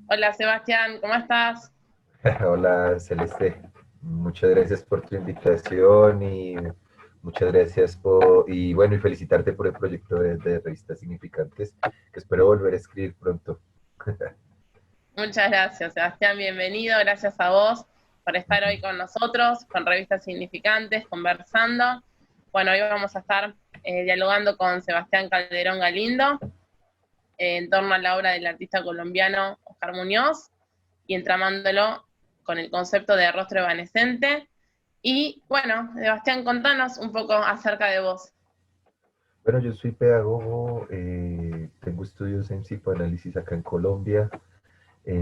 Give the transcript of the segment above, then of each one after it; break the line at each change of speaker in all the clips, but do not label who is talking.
Hola Sebastián, ¿cómo estás?
Hola Celeste, muchas gracias por tu invitación y muchas gracias y bueno, y felicitarte por el proyecto de Revistas Significantes, que espero volver a escribir pronto.
Muchas gracias, Sebastián, bienvenido, gracias a vos por estar
Ujú.
hoy con nosotros, con Revistas Significantes, conversando. Bueno, hoy vamos a estar dialogando con Sebastián Calderón Galindo en torno a la obra del artista colombiano Oscar Muñoz y entramándolo con el concepto de rostro evanescente. Y bueno, Sebastián, contanos un poco acerca de vos.
Bueno, yo soy pedagogo, tengo estudios en psicoanálisis acá en Colombia.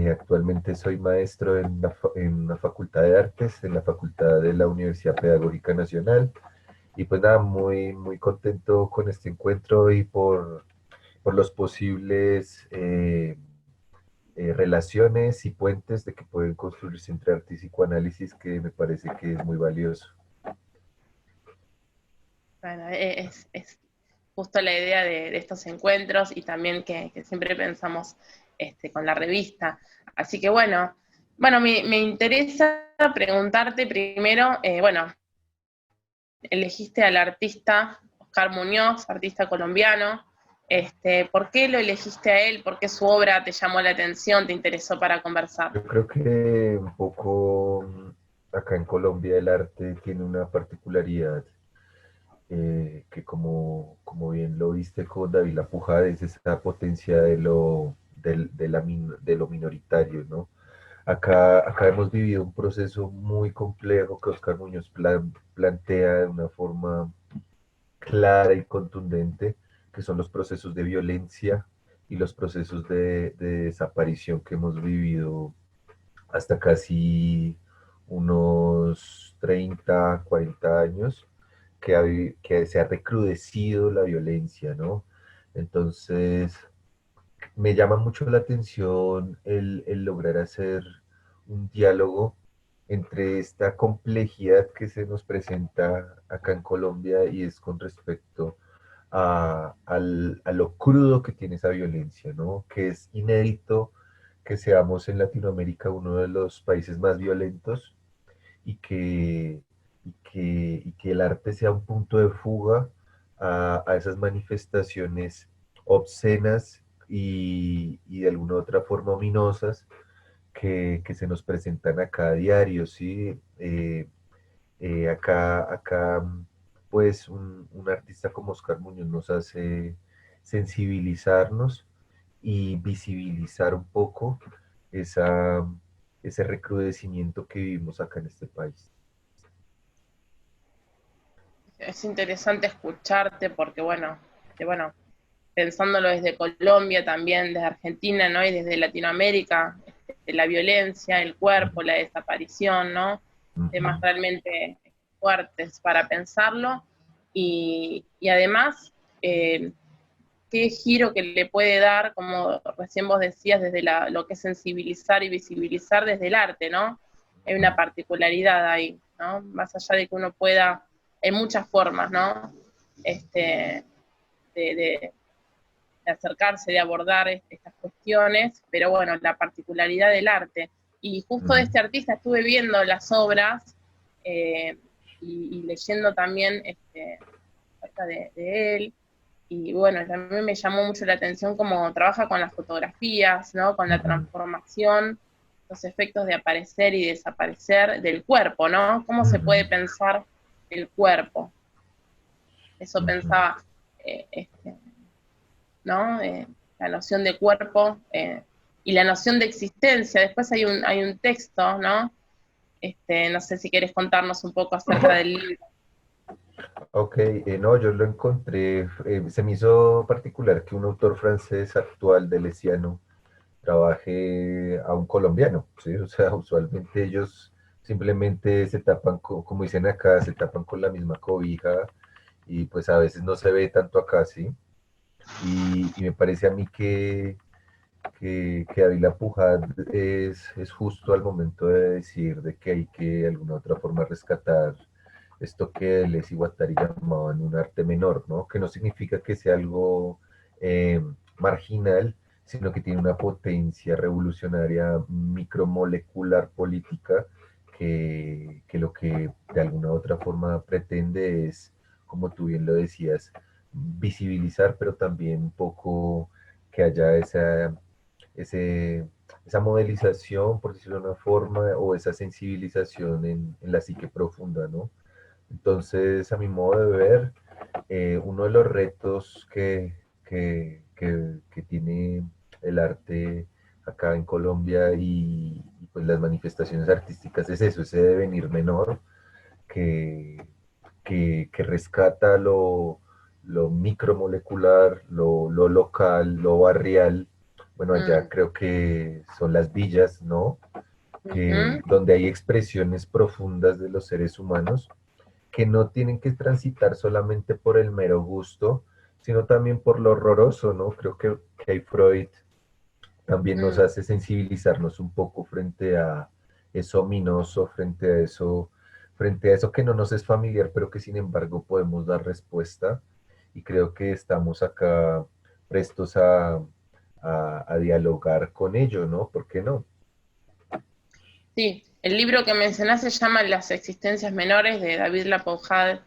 Actualmente soy maestro en una facultad de artes, en la Facultad de la Universidad Pedagógica Nacional. Y pues nada, muy contento con este encuentro y por los posibles relaciones y puentes de que pueden construirse entre arte y psicoanálisis, que me parece que es muy valioso.
Bueno, es justo la idea de estos encuentros y también que siempre pensamos con la revista. Así que bueno, me interesa preguntarte primero, bueno, elegiste al artista Oscar Muñoz, artista colombiano. ¿Por qué lo elegiste a él? ¿Por qué su obra te llamó la atención, te interesó para conversar?
Yo creo que un poco acá en Colombia el arte tiene una particularidad que como bien lo viste con David La Pujada, es esa potencia de lo minoritario, ¿no? Acá hemos vivido un proceso muy complejo que Oscar Muñoz plantea de una forma clara y contundente, que son los procesos de violencia y los procesos de desaparición que hemos vivido hasta casi unos 30 40 años, que se ha recrudecido la violencia, ¿no? Entonces, me llama mucho la atención el lograr hacer un diálogo entre esta complejidad que se nos presenta acá en Colombia y es con respecto a lo crudo que tiene esa violencia, ¿no? Que es inédito que seamos en Latinoamérica uno de los países más violentos y que el arte sea un punto de fuga a esas manifestaciones obscenas y de alguna otra forma ominosas que se nos presentan acá a diario, ¿sí? Acá, pues, un artista como Oscar Muñoz nos hace sensibilizarnos y visibilizar un poco esa, ese recrudecimiento que vivimos acá en este país.
Es interesante escucharte porque, bueno, pensándolo desde Colombia, también desde Argentina, ¿no? Y desde Latinoamérica, la violencia, el cuerpo, la desaparición, ¿no? Temas
Ujú.
realmente fuertes para pensarlo. Y además, qué giro que le puede dar, como recién vos decías, desde lo que es sensibilizar y visibilizar desde el arte, ¿no? Hay una particularidad ahí, ¿no? Más allá de que uno pueda, en muchas formas, ¿no? Este, de acercarse, de abordar estas cuestiones, pero bueno, la particularidad del arte. Y justo de
Ujú.
este artista estuve viendo las obras eh, y leyendo también acerca de él. Y bueno, también me llamó mucho la atención cómo trabaja con las fotografías, ¿no? Con la
Ujú.
transformación, los efectos de aparecer y desaparecer del cuerpo, ¿no? ¿Cómo se
Ujú.
puede pensar el cuerpo? Eso
Ujú.
pensaba, ¿no? La noción de cuerpo y la noción de existencia. Después hay un texto, ¿no? No sé si quieres contarnos un poco acerca del libro.
Ok, no, yo lo encontré, se me hizo particular que un autor francés actual de Leciano trabaje a un colombiano, ¿sí? O sea, usualmente ellos simplemente se tapan, como dicen acá, se tapan con la misma cobija y pues a veces no se ve tanto acá, ¿sí? Y me parece a mí que Ávila Pujad es justo al momento de decir de que hay que de alguna otra forma rescatar esto que Deleuze y Guattari llamaban un arte menor, ¿no? Que no significa que sea algo marginal, sino que tiene una potencia revolucionaria micromolecular política que lo que de alguna u otra forma pretende es, como tú bien lo decías, visibilizar, pero también un poco que haya ese, esa modelización, por decirlo de una forma, o esa sensibilización en la psique profunda, ¿no? Entonces, a mi modo de ver, uno de los retos que tiene el arte acá en Colombia y, pues las manifestaciones artísticas es eso, ese devenir menor que, que rescata lo micromolecular, lo local, lo barrial. Bueno, allá
Mm,
creo que son las villas, ¿no?
ujú.
Donde hay expresiones profundas de los seres humanos que no tienen que transitar solamente por el mero gusto, sino también por lo horroroso, ¿no? Creo que Freud también nos
Mm.
hace sensibilizarnos un poco frente a eso ominoso, frente a eso que no nos es familiar, pero que sin embargo podemos dar respuesta. Y creo que estamos acá prestos a dialogar con ello, ¿no? ¿Por qué no?
Sí, el libro que mencionás se llama Las existencias menores de David Lapoujade.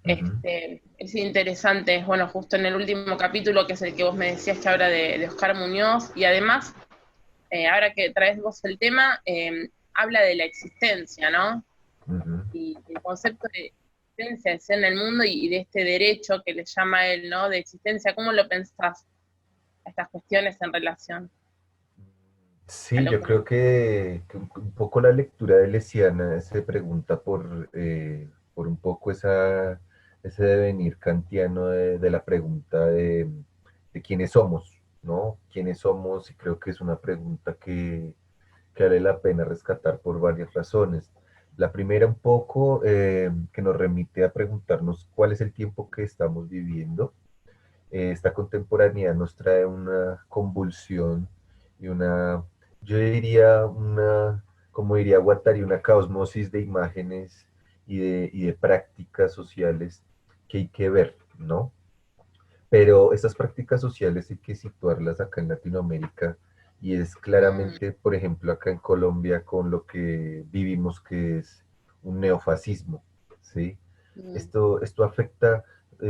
Ujú,
Es interesante, bueno, justo en el último capítulo, que es el que vos me decías que habla de Oscar Muñoz, y además, ahora que traes vos el tema, habla de la existencia, ¿no?
ujú.
Y el concepto de existencia, de ser en el mundo y de este derecho que le llama él, ¿no? De existencia, ¿cómo lo pensás a estas cuestiones en relación a
Sí,
lo
yo
que...
creo que un poco la lectura de Lesiana se pregunta por un poco ese devenir kantiano de la pregunta de quiénes somos, ¿no? ¿Quiénes somos? Y creo que es una pregunta que vale la pena rescatar por varias razones. La primera un poco que nos remite a preguntarnos cuál es el tiempo que estamos viviendo. Esta contemporaneidad nos trae una convulsión y yo diría como diría Guattari, una caosmosis de imágenes y de prácticas sociales que hay que ver, ¿no? Pero estas prácticas sociales hay que situarlas acá en Latinoamérica y es
Mm,
claramente, por ejemplo, acá en Colombia con lo que vivimos que es un neofascismo, ¿sí?
mm.
Esto afecta,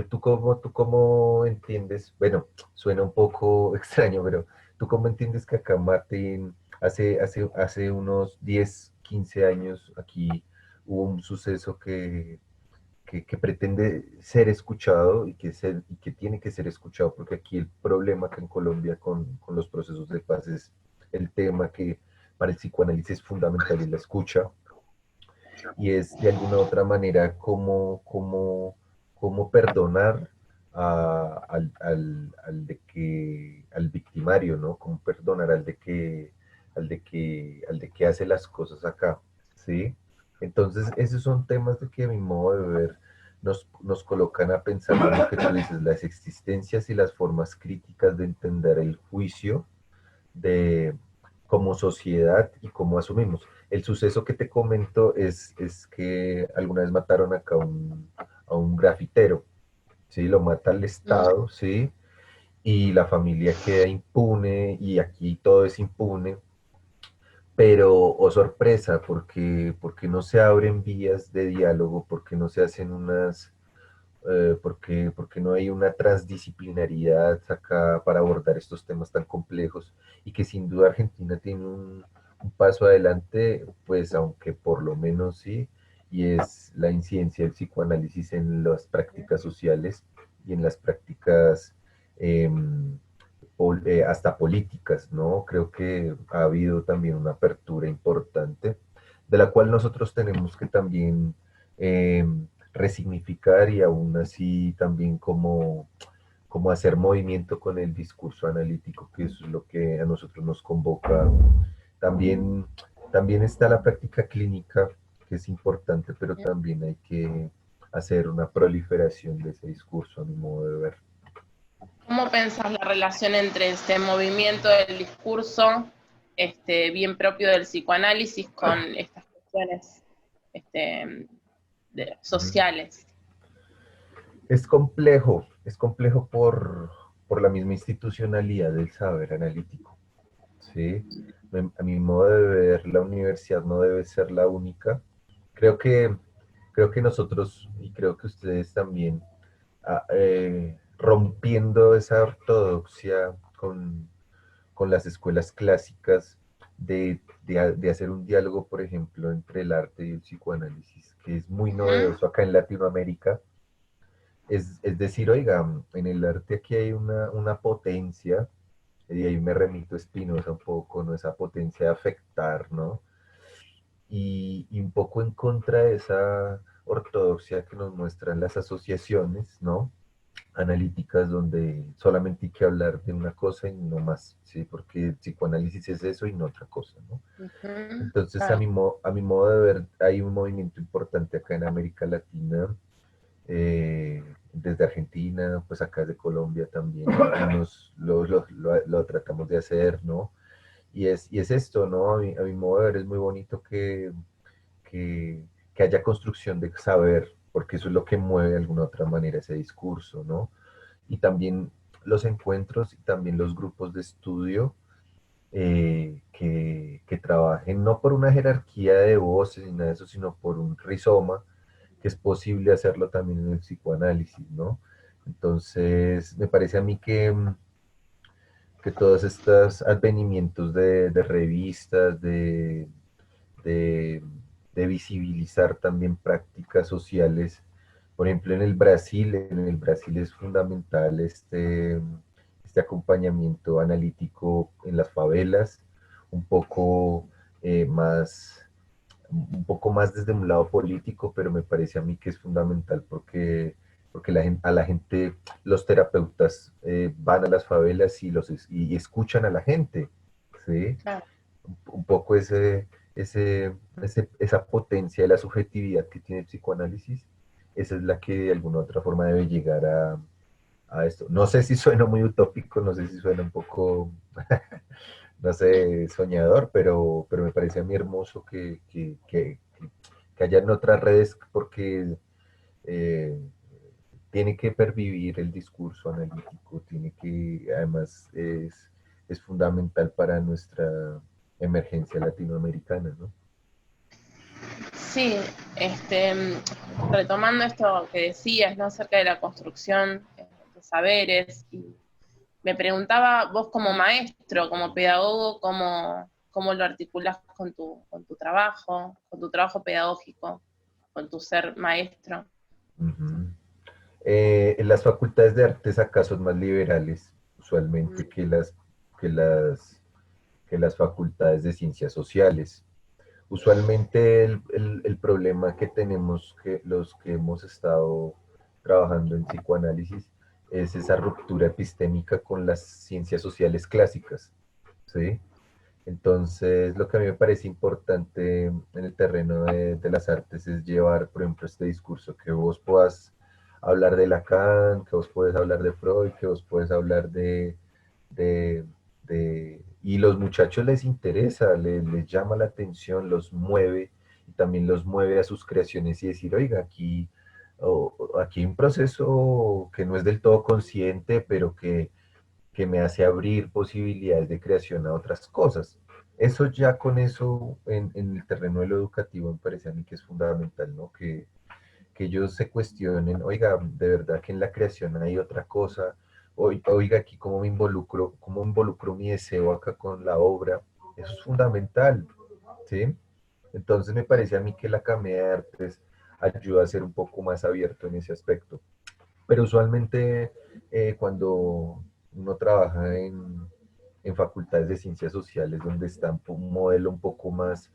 ¿tú cómo entiendes? Bueno, suena un poco extraño, pero ¿tú cómo entiendes que acá Martín, hace unos 10 15 años, aquí hubo un suceso que pretende ser escuchado y que tiene que ser escuchado, porque aquí el problema que en Colombia con los procesos de paz es el tema que para el psicoanálisis es fundamental y la escucha, y es de alguna otra manera cómo perdonar al victimario, ¿no? Cómo perdonar al de que hace las cosas acá, ¿sí? Entonces, esos son temas de que a mi modo de ver nos colocan a pensar en lo que tú dices, las existencias y las formas críticas de entender el juicio de como sociedad y cómo asumimos. El suceso que te comento es que alguna vez mataron acá a un grafitero, ¿sí? Lo mata el
Mm.
Estado, ¿sí? Y la familia queda impune y aquí todo es impune, pero, oh sorpresa, porque no se abren vías de diálogo, porque no se hacen porque no hay una transdisciplinariedad acá para abordar estos temas tan complejos y que sin duda Argentina tiene un paso adelante, pues aunque por lo menos sí, y es la incidencia del psicoanálisis en las prácticas sociales y en las prácticas eh, hasta políticas, ¿no? Creo que ha habido también una apertura importante, de la cual nosotros tenemos que también eh, resignificar y aún así también como hacer movimiento con el discurso analítico, que es lo que a nosotros nos convoca. También, también está la práctica clínica, que es importante, pero también hay que hacer una proliferación de ese discurso, a mi modo de ver.
¿Cómo pensás la relación entre este movimiento del discurso, bien propio del psicoanálisis, con estas cuestiones este,
Ujú.
sociales?
Es complejo por la misma institucionalidad del saber analítico, ¿sí? A mi modo de ver, la universidad no debe ser la única. Creo que, creo que nosotros, y creo que ustedes también, rompiendo esa ortodoxia con las escuelas clásicas de hacer un diálogo, por ejemplo, entre el arte y el psicoanálisis, que es muy
Ujú.
novedoso acá en Latinoamérica. Es decir, oiga, en el arte aquí hay una potencia, y ahí me remito a Spinoza un poco, ¿no? Esa potencia de afectar, ¿no? Y un poco en contra de esa ortodoxia que nos muestran las asociaciones, ¿no? Analíticas donde solamente hay que hablar de una cosa y no más, ¿sí? Porque el psicoanálisis es eso y no otra cosa, ¿no?
Ujú.
Entonces,
Claro.
a mi modo de ver, hay un movimiento importante acá en América Latina, desde Argentina, pues acá de Colombia también, algunos lo tratamos de hacer, ¿no? Y es esto, ¿no? A mi modo de ver es muy bonito que, que haya construcción de saber, porque eso es lo que mueve de alguna otra manera ese discurso, ¿no? Y también los encuentros y también los grupos de estudio que trabajen no por una jerarquía de voces ni nada de eso, sino por un rizoma, que es posible hacerlo también en el psicoanálisis, ¿no? Entonces, me parece a mí que todos estos advenimientos de revistas, de, de visibilizar también prácticas sociales. Por ejemplo, en el Brasil es fundamental este acompañamiento analítico en las favelas, un poco más un poco más desde un lado político, pero me parece a mí que es fundamental porque a la gente, los terapeutas van a las favelas y escuchan a la gente, ¿sí?
Claro.
Un poco esa potencia de la subjetividad que tiene el psicoanálisis, esa es la que de alguna u otra forma debe llegar a esto. No sé si suena muy utópico, no sé si suena un poco, no sé, soñador, pero me parece a mí hermoso que hayan otras redes porque eh, tiene que pervivir el discurso analítico, tiene que, además, es fundamental para nuestra emergencia latinoamericana, ¿no?
Sí, retomando esto que decías, ¿no? Acerca de la construcción de saberes, y me preguntaba, vos como maestro, como pedagogo, cómo lo articulás con con tu trabajo pedagógico, con tu ser maestro.
Ujú. En las facultades de artes acá son más liberales,
Mm.
usualmente, que que las facultades de ciencias sociales. Usualmente el problema que tenemos que los que hemos estado trabajando en psicoanálisis es esa ruptura epistémica con las ciencias sociales clásicas, ¿sí? Entonces, lo que a mí me parece importante en el terreno de las artes es llevar, por ejemplo, este discurso, que vos puedas hablar de Lacan, que vos puedes hablar de Freud, que vos puedes hablar de, y los muchachos les interesa, les llama la atención, los mueve y también los mueve a sus creaciones y decir, oiga, aquí hay un proceso que no es del todo consciente, pero que me hace abrir posibilidades de creación a otras cosas. Eso ya con eso en el terreno de lo educativo me parece a mí que es fundamental, ¿no? Que ellos se cuestionen, oiga, de verdad que en la creación hay otra cosa, oiga, aquí cómo involucro mi deseo acá con la obra, eso es fundamental, ¿sí? Entonces me parece a mí que la Academia de Artes ayuda a ser un poco más abierto en ese aspecto. Pero usualmente cuando uno trabaja en facultades de ciencias sociales donde está un modelo un poco más,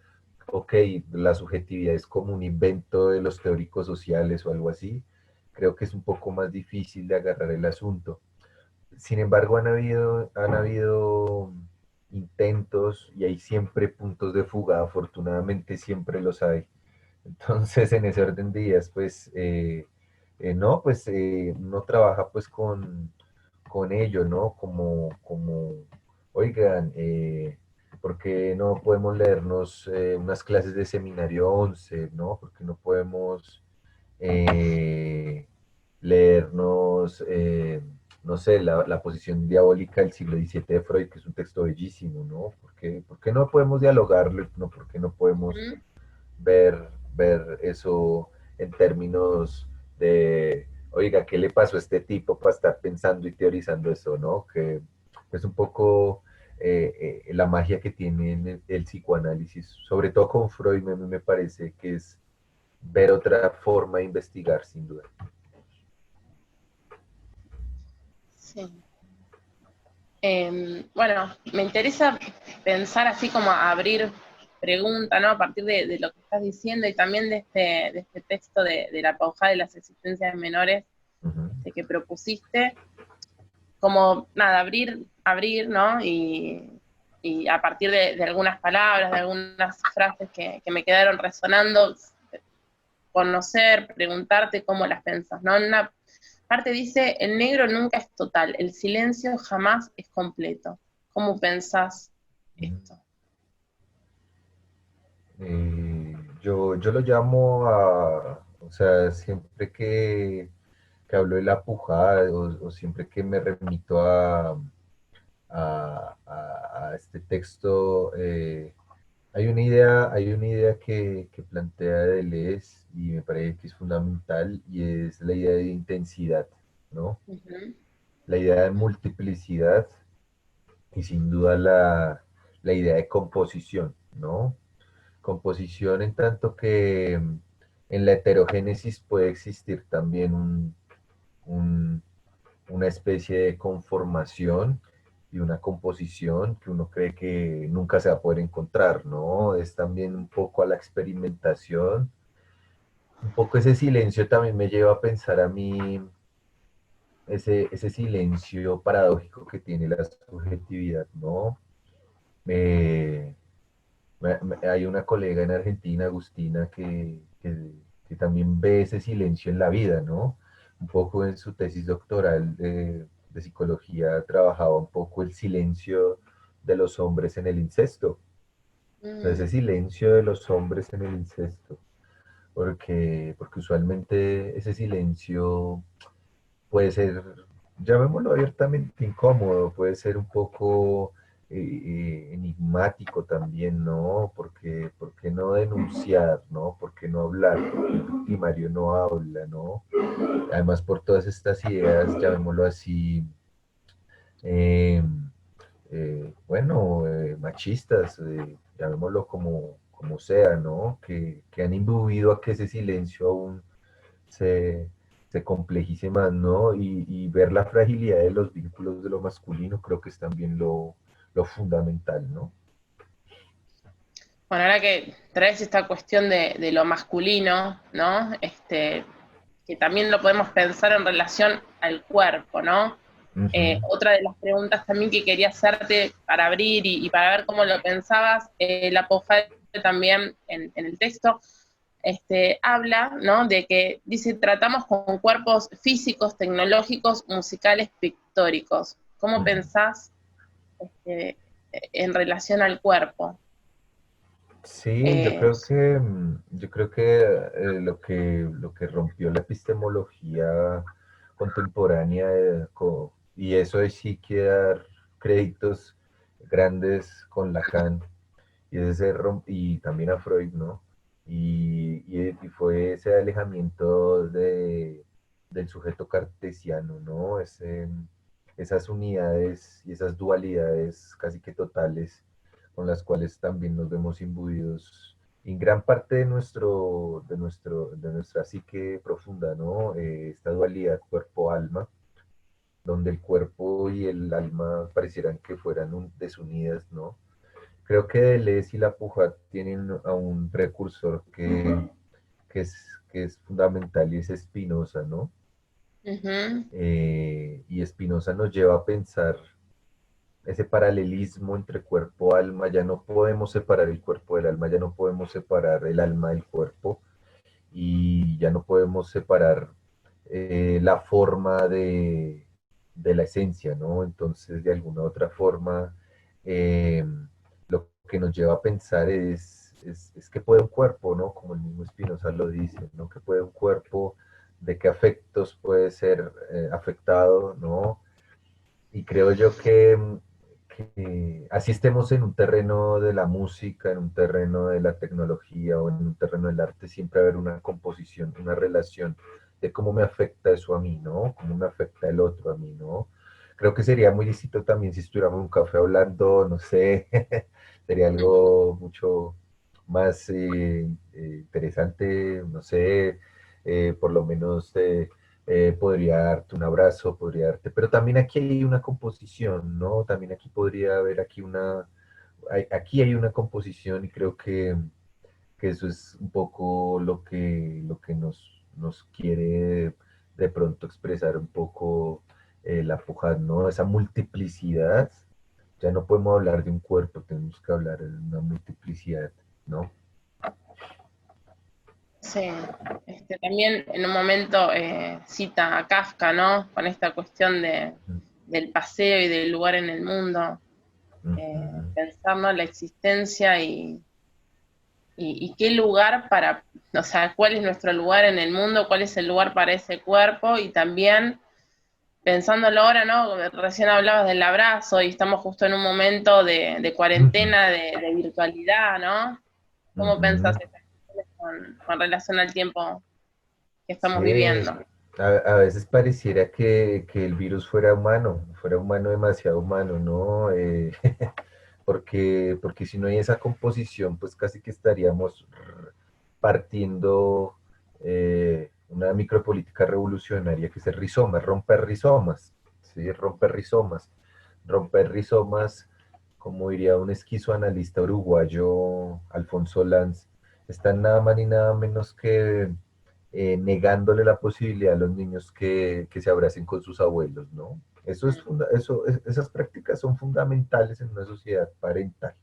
ok, la subjetividad es como un invento de los teóricos sociales o algo así, creo que es un poco más difícil de agarrar el asunto. Sin embargo, han habido intentos y hay siempre puntos de fuga, afortunadamente siempre los hay. Entonces, en ese orden de ideas, pues, no, pues, no trabaja pues con ello, ¿no? Oigan, ¿por qué no podemos leernos unas clases de seminario 11, ¿no? Porque no podemos leernos no sé, la posición diabólica del siglo XVII de Freud, que es un texto bellísimo, ¿no? Por qué no podemos dialogarlo? ¿No? ¿Por qué no podemos
Ujú.
ver eso en términos de, oiga, ¿qué le pasó a este tipo para estar pensando y teorizando eso, ¿no? Que es un poco la magia que tiene en el psicoanálisis, sobre todo con Freud, me parece que es ver otra forma de investigar, sin duda.
Sí. Bueno, me interesa pensar así como abrir pregunta, ¿no? A partir de lo que estás diciendo y también de este texto de la pauja de las existencias menores
Ujú.
que propusiste, como nada, abrir, ¿no? Y a partir de algunas palabras, de algunas frases que me quedaron resonando, conocer, preguntarte cómo las pensas, ¿no? En una parte dice, el negro nunca es total, el silencio jamás es completo. ¿Cómo pensás esto?
Yo lo llamo o sea, siempre que hablo de la pujada o siempre que me remito a este texto, hay una idea que plantea Deleuze y me parece que es fundamental y es la idea de intensidad, ¿no?
Ujú.
La idea de multiplicidad y sin duda la idea de composición, ¿no? Composición en tanto que en la heterogénesis puede existir también un- una especie de conformación y una composición que uno cree que nunca se va a poder encontrar, ¿no? Es también un poco a la experimentación, un poco ese silencio también me lleva a pensar a mí ese silencio paradójico que tiene la subjetividad, ¿no? Me, Hay una colega en Argentina, Agustina, que también ve ese silencio en la vida, ¿no? Un poco en su tesis doctoral de psicología trabajaba un poco el silencio de los hombres en el incesto, o sea, ese
Mm.
silencio de los hombres en el incesto, porque usualmente ese silencio puede ser, llamémoslo abiertamente incómodo, puede ser un poco enigmático también, ¿no? ¿Por qué no denunciar, ¿no? ¿Por qué no hablar? ¿Por qué el victimario no habla, ¿no? Además, por todas estas ideas, llamémoslo así, eh, bueno, machistas, llamémoslo como sea, ¿no? Que han imbuido a que ese silencio aún se, se complejice más, ¿no? Y ver la fragilidad de los vínculos de lo masculino creo que es también lo fundamental, ¿no?
Bueno, ahora que traes esta cuestión de lo masculino, ¿no? Que también lo podemos pensar en relación al cuerpo, ¿no?
Ujú,
Otra de las preguntas también que quería hacerte para abrir y para ver cómo lo pensabas, la Pojade también en el texto, habla, ¿no? De que dice, tratamos con cuerpos físicos, tecnológicos, musicales, pictóricos. ¿Cómo
ujú.
pensás en relación al cuerpo?
Sí,
Eh,
yo creo que lo que rompió la epistemología contemporánea, y eso de sí que dar créditos grandes con Lacan, y también a Freud, ¿no? Y fue ese alejamiento del sujeto cartesiano, ¿no? Esas unidades y esas dualidades casi que totales con las cuales también nos vemos imbuidos en gran parte de nuestra psique profunda, ¿no? Esta dualidad cuerpo-alma, donde el cuerpo y el alma parecieran que fueran desunidas, ¿no? Creo que Deleuze y la Puja tienen a un precursor que es fundamental y es Spinoza, ¿no?
Ujú.
Y Spinoza nos lleva a pensar ese paralelismo entre cuerpo-alma, ya no podemos separar el cuerpo del alma, ya no podemos separar el alma del cuerpo y ya no podemos separar la forma de la esencia, ¿no? Entonces, de alguna otra forma, eh, lo que nos lleva a pensar es que puede un cuerpo, ¿no? Como el mismo Spinoza lo dice, ¿no? Que puede un cuerpo, de qué afectos puede ser afectado, ¿no? y creo yo que así estemos en un terreno de la música, en un terreno de la tecnología o en un terreno del arte, siempre va a haber una composición, una relación de cómo me afecta eso a mí, ¿no? Cómo me afecta el otro a mí, ¿no? Creo que sería muy distinto también si estuviéramos en un café hablando, no sé, sería algo mucho más interesante, no sé, por lo menos podría darte un abrazo, podría darte, pero también aquí hay una composición, ¿no? También aquí podría haber aquí hay una composición y creo que eso es un poco lo que nos quiere de pronto expresar un poco la Pujad, ¿no? Esa multiplicidad, ya no podemos hablar de un cuerpo, tenemos que hablar de una multiplicidad, ¿no?
Sí, también en un momento cita a Kafka, ¿no? Con esta cuestión del paseo y del lugar en el mundo,
Ujú.
pensar, ¿no? La existencia y qué lugar para, o sea, cuál es nuestro lugar en el mundo, cuál es el lugar para ese cuerpo y también pensándolo ahora, ¿no? Recién hablabas del abrazo y estamos justo en un momento de
Ujú.
cuarentena, de virtualidad, ¿no? ¿Cómo pensás
Ujú.
estas cuestiones con relación al tiempo que estamos
Sí,
viviendo?
a veces pareciera que el virus fuera humano, demasiado humano, ¿no? Porque si no hay esa composición, pues casi que estaríamos partiendo una micropolítica revolucionaria que es el rizoma, romper rizomas, ¿sí? Romper rizomas, como diría un esquizoanalista uruguayo, Alfonso Lanz, están nada más ni nada menos que negándole la posibilidad a los niños que se abracen con sus abuelos, ¿no? Esas prácticas son fundamentales en una sociedad parental,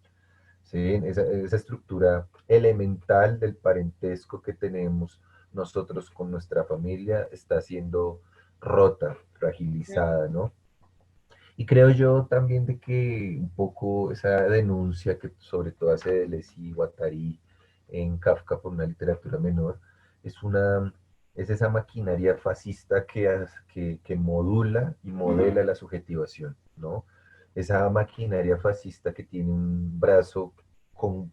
¿sí? Esa estructura elemental del parentesco que tenemos nosotros con nuestra familia está siendo rota, fragilizada, ¿no? Y creo yo también de que un poco esa denuncia que sobre todo hace Deleuze y Guattari en Kafka por una literatura menor, es es esa maquinaria fascista que modula y modela la subjetivación, ¿no? Esa maquinaria fascista que tiene un brazo con-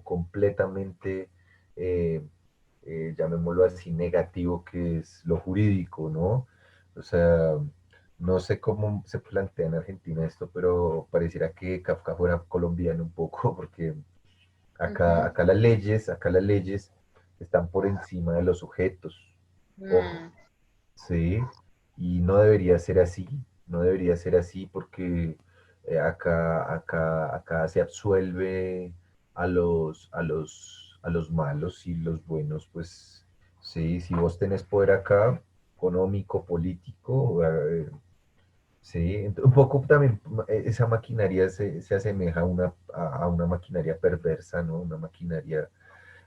completamente, eh, llamémoslo así, negativo, que es lo jurídico, ¿no? O sea, no sé cómo se plantea en Argentina esto, pero pareciera que Kafka fuera colombiano un poco, porque
Ujú.
acá las leyes están por encima de los sujetos. Ojo,
Mm,
sí, y no debería ser así, no debería ser así porque acá se absuelve a los malos y los buenos, pues sí, si vos tenés poder acá, económico, político, sí, un poco también esa maquinaria se asemeja a una maquinaria perversa, ¿no? Una maquinaria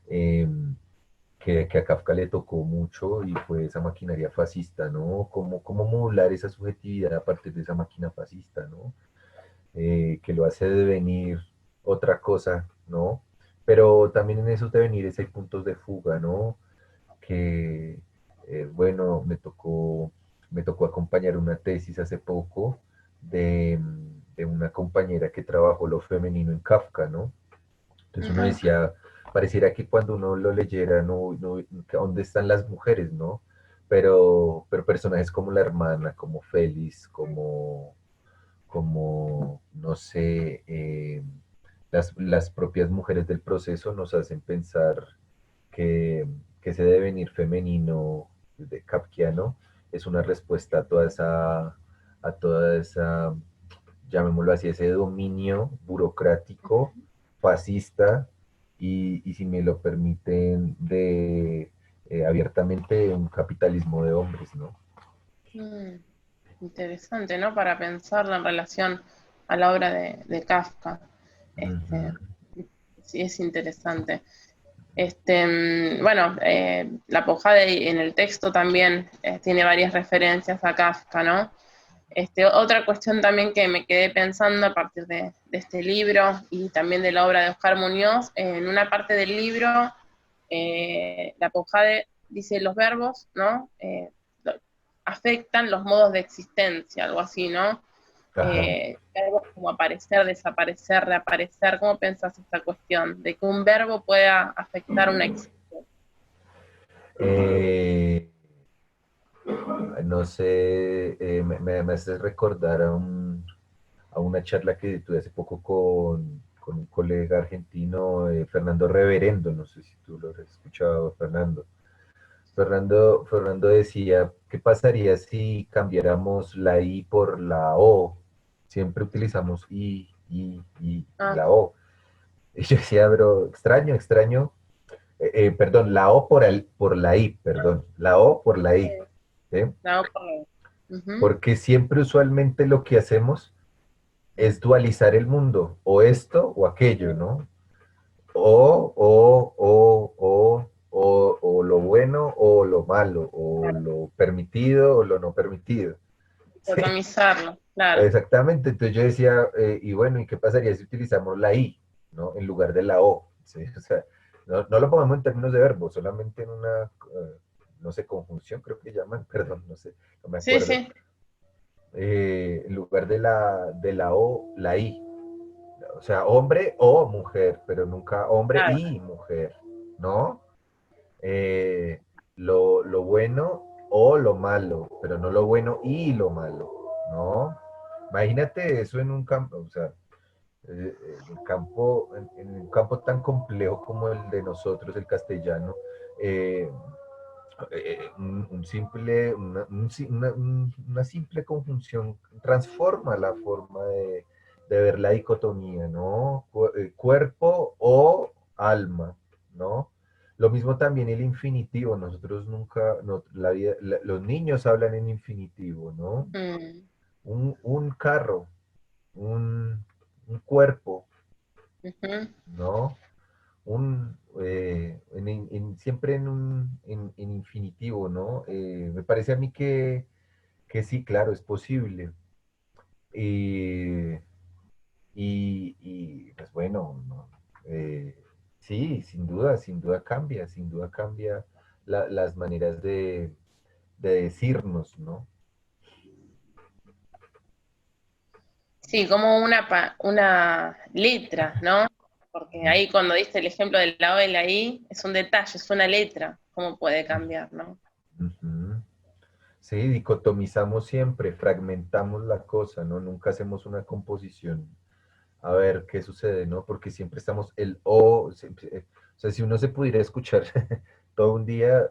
eh, que a Kafka le tocó mucho y fue esa maquinaria fascista, ¿no? Cómo modular esa subjetividad a partir de esa máquina fascista, ¿no? Que lo hace devenir otra cosa, ¿no? Pero también en esos devenires hay puntos de fuga, ¿no? Que, bueno, me tocó acompañar una tesis hace poco de una compañera que trabajó lo femenino en Kafka, ¿no? Entonces uno
ujú.
decía, pareciera que cuando uno lo leyera, que ¿dónde están las mujeres, no? Pero personajes como la hermana, como Félix, como no sé, las propias mujeres del proceso nos hacen pensar que, que ese devenir femenino de Kafkiano es una respuesta a toda esa, llamémoslo así, ese dominio burocrático, fascista y si me lo permiten, abiertamente un capitalismo de hombres, ¿no?
Mm, interesante, ¿no? Para pensarla en relación a la obra de Kafka. Este,
Ujú,
sí, es interesante. Bueno, la Pojade en el texto también tiene varias referencias a Kafka, ¿no? Otra cuestión también que me quedé pensando a partir de este libro y también de la obra de Oscar Muñoz, en una parte del libro, la Pojade dice los verbos, ¿no? Afectan los modos de existencia, algo así, ¿no?
Ajá.
verbos como aparecer, desaparecer, reaparecer. ¿Cómo pensás esta cuestión de que un verbo pueda afectar una existencia?
Eh, no sé, me haces recordar a una charla que tuve hace poco con un colega argentino, Fernando Reverendo, no sé si tú lo has escuchado, Fernando. Fernando decía, ¿qué pasaría si cambiáramos la I por la O? Siempre utilizamos I,
Ah,
la O. Y yo decía, pero extraño, extraño. Perdón, la O por la I, perdón. La O por la I. ¿Sí?
no, por... Ujú,
Porque siempre usualmente lo que hacemos es dualizar el mundo, o esto o aquello, ¿no? O lo bueno o lo malo, o
claro,
lo permitido o lo no permitido. Sí,
dicotomizarlo, claro.
exactamente. Entonces yo decía, y bueno, ¿y qué pasaría si utilizamos la I, ¿no? En lugar de la O. ¿Sí? O sea, no lo pongamos en términos de verbo, solamente en una, no sé, conjunción creo que llaman, perdón, no sé, no me
Sí,
acuerdo.
sí,
En lugar de la O, la I. O sea, hombre o mujer, pero nunca hombre
claro.
y mujer, ¿no? Eh, lo bueno o lo malo, pero no lo bueno y lo malo, ¿no? Imagínate eso en un campo, o sea, en un campo tan complejo como el de nosotros, el castellano, eh, un simple, una simple conjunción transforma la forma de ver la dicotomía, ¿no? Cuerpo o alma, ¿no? Lo mismo también el infinitivo, nosotros nunca, no, los niños hablan en infinitivo, ¿no?
Mm,
Un carro, un, un cuerpo,
ujú.
¿no? Siempre en infinitivo, ¿no? Me parece a mí que sí, claro, es posible. Y, pues bueno, ¿no? Eh, sí, sin duda cambia las maneras de decirnos, ¿no?
Sí, como una letra, ¿no? Porque
Mm,
ahí cuando diste el ejemplo del la O y la I, es un detalle, es una letra, cómo puede cambiar, ¿no?
ujú. Sí, dicotomizamos siempre, fragmentamos la cosa, ¿no? Nunca hacemos una composición a ver qué sucede, ¿no? Porque siempre estamos el o sea, si uno se pudiera escuchar todo un día,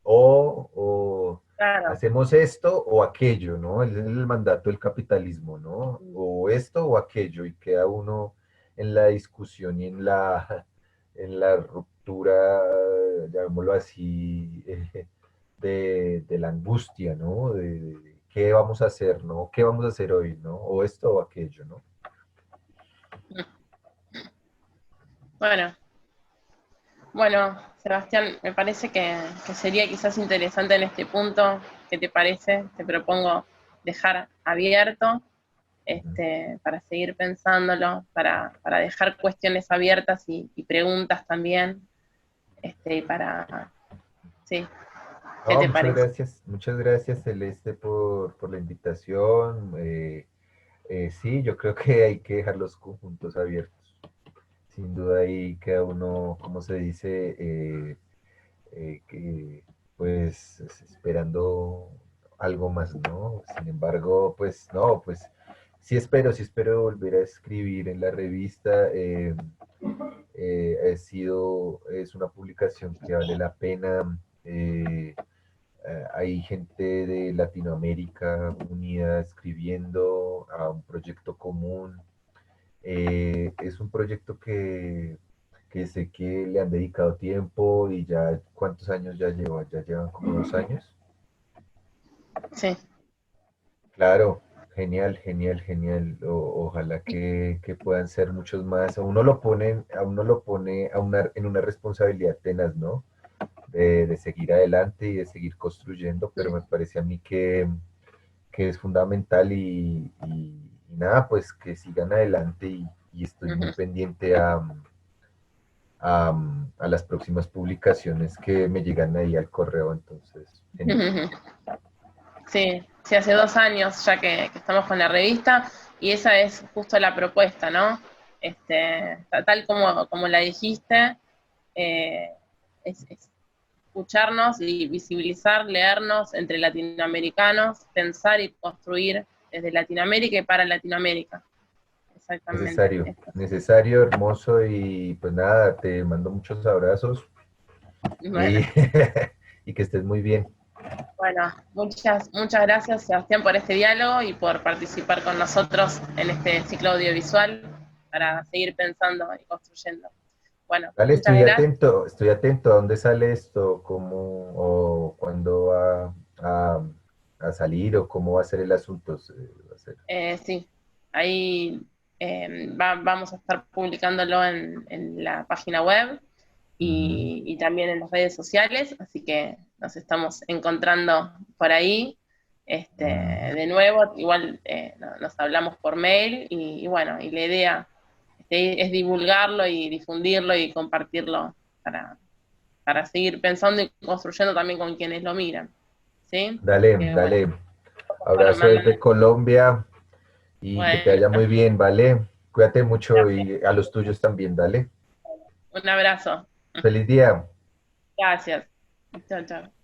o
Claro.
hacemos esto o aquello, ¿no? Es el mandato del capitalismo, ¿no? O esto o aquello, y queda uno en la discusión y en la ruptura, llamémoslo así, de la angustia, ¿no? De qué vamos a hacer, ¿no? ¿Qué vamos a hacer hoy, ¿no? O esto o aquello, ¿no?
Bueno, bueno, Sebastián, me parece que sería quizás interesante en este punto, ¿qué te parece? Te propongo dejar abierto
Ujú.
para seguir pensándolo, para dejar cuestiones abiertas y preguntas también, y para, sí, ¿qué
No,
te parece?
muchas gracias Celeste por la invitación. Sí, yo creo que hay que dejar los conjuntos abiertos. Sin duda ahí queda uno, como se dice, que pues esperando algo más, ¿no? Sin embargo, pues no, pues sí espero volver a escribir en la revista. Es una publicación que vale la pena. Hay gente de Latinoamérica unida escribiendo a un proyecto común. Es un proyecto que sé que le han dedicado tiempo y ya, ¿cuántos años ya lleva? Ya llevan como 2 años.
Sí.
Claro, genial, genial, genial. Ojalá que puedan ser muchos más. A uno lo pone en una responsabilidad tenaz, ¿no? De seguir adelante y de seguir construyendo, pero me parece a mí que es fundamental y nada, pues que sigan adelante y estoy muy
Ujú.
pendiente a las próximas publicaciones que me llegan ahí al correo, entonces, genial.
Sí, sí, hace 2 años ya que estamos con la revista, y esa es justo la propuesta, ¿no? Tal como la dijiste, eh, es escucharnos y visibilizar, leernos entre latinoamericanos, pensar y construir desde Latinoamérica y para Latinoamérica. Exactamente.
Necesario,
Esto.
necesario, hermoso y pues nada, te mando muchos abrazos y,
Bueno,
y que estés muy bien.
bueno, muchas gracias, Sebastián, por este diálogo y por participar con nosotros en este ciclo audiovisual para seguir pensando y construyendo. Bueno,
Dale,
muchas gracias.
estoy atento a dónde sale esto, cómo o cuándo va a salir o cómo va a ser el asunto. Va a ser.
Sí, ahí vamos a estar publicándolo en la página web
Ujú.
y también en las redes sociales, así que nos estamos encontrando por ahí.
Ujú.
De nuevo, igual nos hablamos por mail y bueno, y la idea es divulgarlo y difundirlo y compartirlo para, para seguir pensando y construyendo también con quienes lo miran. ¿Sí? Así
Dale,
que bueno,
dale.
vamos a estar
Abrazo
mandando.
desde Colombia y que te
Bueno,
vaya muy bien, ¿vale? Cuídate mucho
gracias.
y a los tuyos también, dale.
Un abrazo.
Feliz día.
Gracias. Chao, chao.